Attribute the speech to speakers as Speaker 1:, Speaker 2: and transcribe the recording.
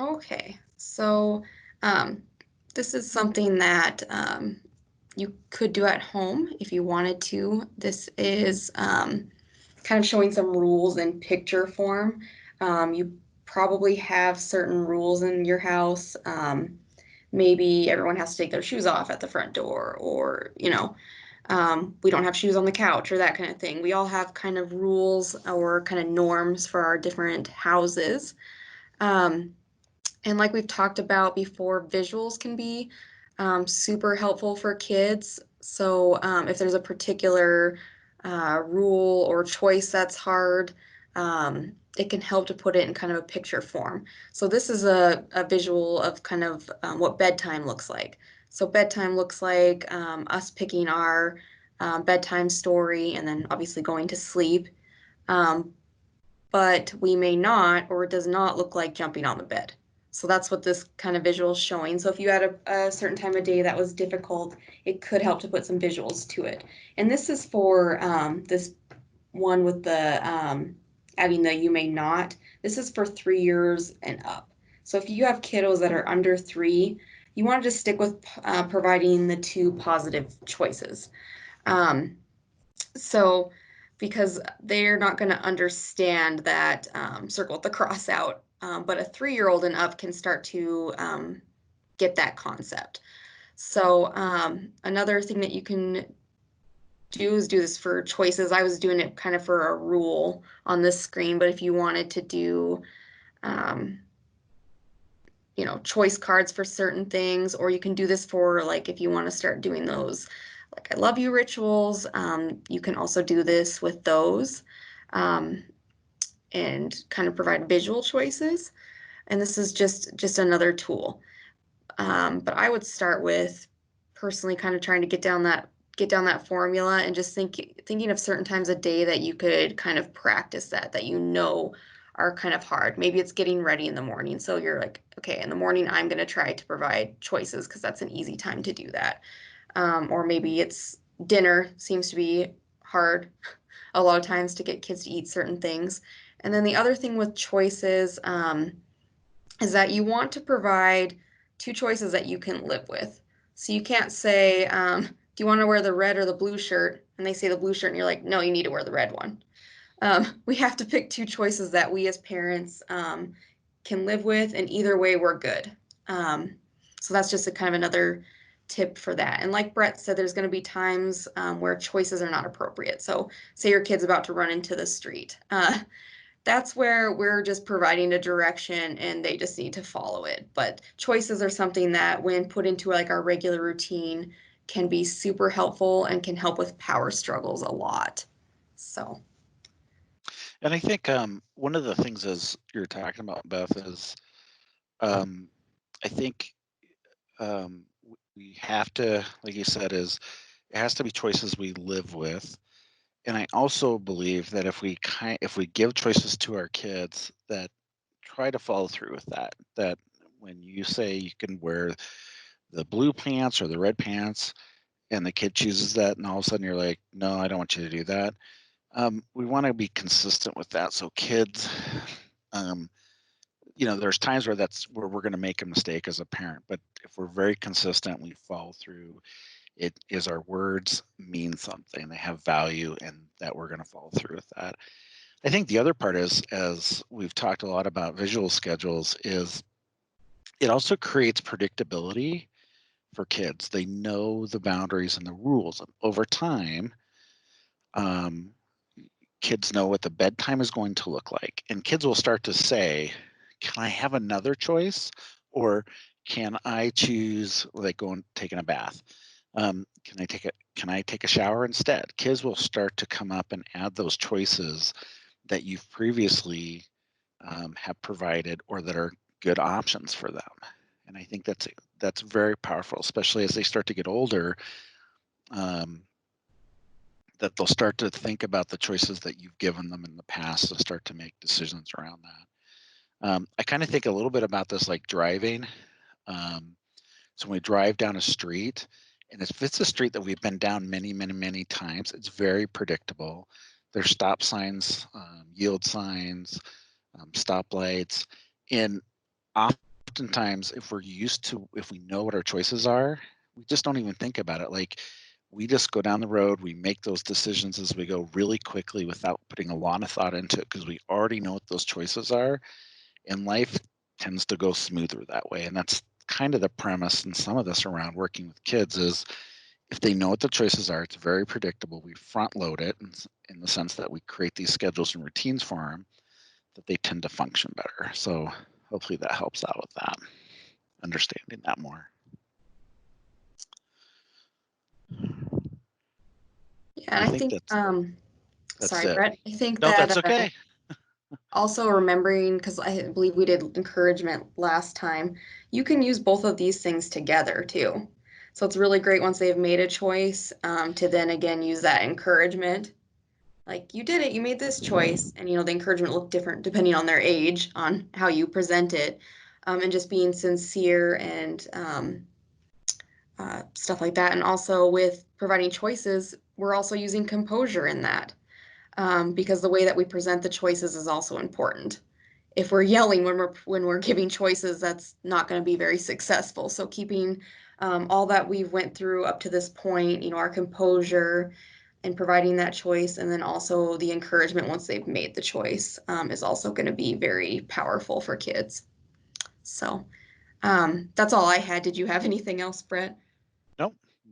Speaker 1: Okay, so um, this is something that you could do at home if you wanted to. This is kind of showing some rules in picture form. You probably have certain rules in your house. Maybe everyone has to take their shoes off at the front door, or, we don't have shoes on the couch, or that kind of thing. We all have kind of rules or kind of norms for our different houses. Um, and like we've talked about before, visuals can be super helpful for kids. So if there's a particular rule or choice that's hard, it can help to put it in kind of a picture form. So this is a visual of kind of what bedtime looks like. So bedtime looks like us picking our bedtime story and then obviously going to sleep. Um, but we may not, or it does not look like jumping on the bed. So that's what this kind of visual is showing. So if you had a certain time of day that was difficult, it could help to put some visuals to it. And this is for this one with the adding the you may not. This is for 3 years and up. So if you have kiddos that are under 3, you want to just stick with providing the 2 positive choices. Um, so, because they're not going to understand that circle with the cross out, but a 3-year-old and up can start to get that concept. So, another thing that you can do is do this for choices. I was doing it kind of for a rule on this screen, but if you wanted to do, um, choice cards for certain things, or you can do this for like if you want to start doing those like I love you rituals. You can also do this with those um, and kind of provide visual choices. And this is just another tool. But I would start with personally kind of trying to get down that formula and just thinking of certain times a day that you could kind of practice that are kind of hard. Maybe it's getting ready in the morning. So you're like, okay, in the morning, I'm going to try to provide choices because that's an easy time to do that. Or maybe it's dinner seems to be hard a lot of times to get kids to eat certain things. And then the other thing with choices is that you want to provide 2 choices that you can live with. So you can't say, do you want to wear the red or the blue shirt? And they say the blue shirt, and you're like, no, you need to wear the red one. We have to pick 2 choices that we as parents can live with, and either way, we're good. So that's just a kind of another tip for that. And like Brett said, there's going to be times where choices are not appropriate. So say your kid's about to run into the street. That's where we're just providing a direction and they just need to follow it. But choices are something that when put into like our regular routine can be super helpful and can help with power struggles a lot. So,
Speaker 2: And I think one of the things as you're talking about, Beth, is um, I think we have to, like you said, is it has to be choices we live with. And I also believe that if we give choices to our kids, that try to follow through with that. That when you say you can wear the blue pants or the red pants, and the kid chooses that, and all of a sudden you're like, no, I don't want you to do that. We want to be consistent with that. So kids, um, there's times where that's where we're going to make a mistake as a parent, but if we're very consistent, we follow through. It is our words mean something; they have value, and that we're going to follow through with that. I think the other part is, as we've talked a lot about visual schedules, is it also creates predictability for kids. They know the boundaries and the rules. Over time, um, kids know what the bedtime is going to look like. And kids will start to say, can I have another choice? Or can I choose like going taking a bath? Can I take a shower instead? Kids will start to come up and add those choices that you've previously have provided or that are good options for them. And I think that's very powerful, especially as they start to get older. Um, that they'll start to think about the choices that you've given them in the past and start to make decisions around that. I kind of think a little bit about this like driving. Um, so when we drive down a street, and if it's a street that we've been down many, many, many times, it's very predictable. There's stop signs, yield signs, stoplights, and oftentimes if we know what our choices are, we just don't even think about it. Like we just go down the road, we make those decisions as we go really quickly without putting a lot of thought into it because we already know what those choices are. And life tends to go smoother that way. And that's kind of the premise and some of this around working with kids is if they know what the choices are, it's very predictable. We front load it in the sense that we create these schedules and routines for them that they tend to function better. So hopefully that helps out with that, understanding that more.
Speaker 1: Yeah, and I think,
Speaker 2: that's
Speaker 1: sorry,
Speaker 2: it.
Speaker 1: Brett, I think
Speaker 2: No,
Speaker 1: that
Speaker 2: that's okay.
Speaker 1: also remembering, because I believe we did encouragement last time, you can use both of these things together too. So it's really great once they've made a choice, to then again use that encouragement. Like, you did it, you made this choice. And, the encouragement looked different depending on their age, on how you present it, and just being sincere and stuff like that. And also with providing choices, we're also using composure in that, because the way that we present the choices is also important. If we're yelling when we're giving choices, that's not going to be very successful. So keeping all that we've went through up to this point, our composure and providing that choice, and then also the encouragement once they've made the choice, is also going to be very powerful for kids. So that's all I had. Did you have anything else, Brett?